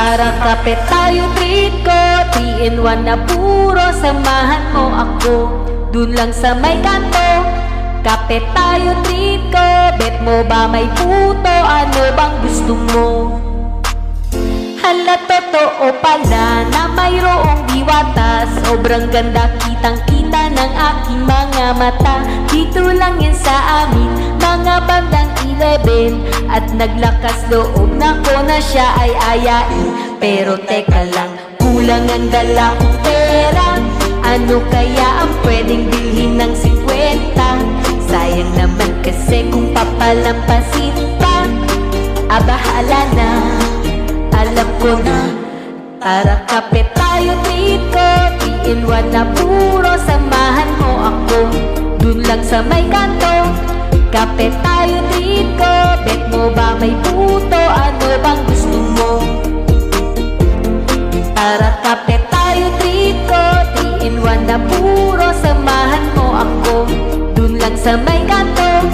Tara kape tayo, treat ko 3 in 1 na puro, samahan mo ako dun lang sa may kanto. Kape tayo, treat ko, bet mo ba may puto? Ano bang gusto mo? Hala, totoo pala na mayroong diwata. Sobrang ganda, kitang kita ng aking mga mata. Dito lang yan sa amin, mga bandang 11. At naglakas loob na ko na siya ay ayain. Pero teka lang, kulang ang dala kong pera. Ano kaya ang pwedeng bilhin ng 50? Sayang naman kasi kung papalampasin pa. Bahala na, alam ko na. Tara kape tayo, treat ko 3 in 1 na puro, samahan mo ako dun lang sa may kanto. Kape tayo, treat ko, bet mo ba may puto? Ano bang gusto mo? Tara kape tayo, treat ko 3 in 1 na puro, samahan mo ako dun lang sa may kanto.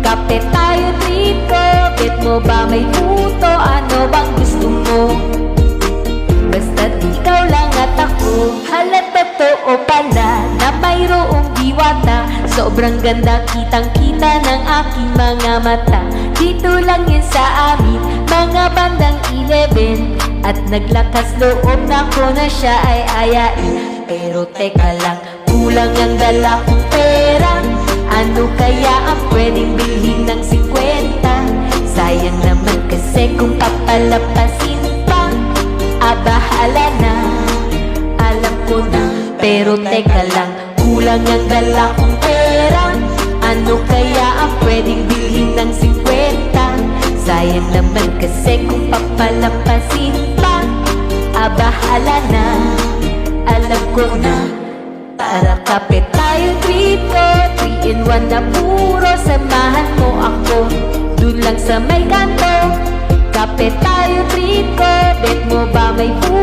Kape tayo, treat ko, bet mo ba may puto? Ano bang gusto mo? Basta't ikaw lang at ako. Hala, totoo pala na mayroong diwata. Sobrang ganda, kitang kita ng aking mga mata. Dito lang yan sa amin, mga bandang 11. At naglakas loob na ko na siya ay ayain. Pero teka lang, kulang ang dala kong pera. Ano kaya ang pwedeng bilhin ng 50? Sayang naman kasi kung papalapasin pa. Bahala na, alam ko na. Pero teka lang, kulang ang dala kong pera. Ano kaya ang pwedeng bilhin ng 50? Sayang naman kasi kung papalapasin pa. Bahala na, alam ko na. Tara kape tayo, treat ko 3 in 1 na puro, samahan mo ako dun lang sa may kanto. Kape tayo, treat ko, bet mo ba may puto?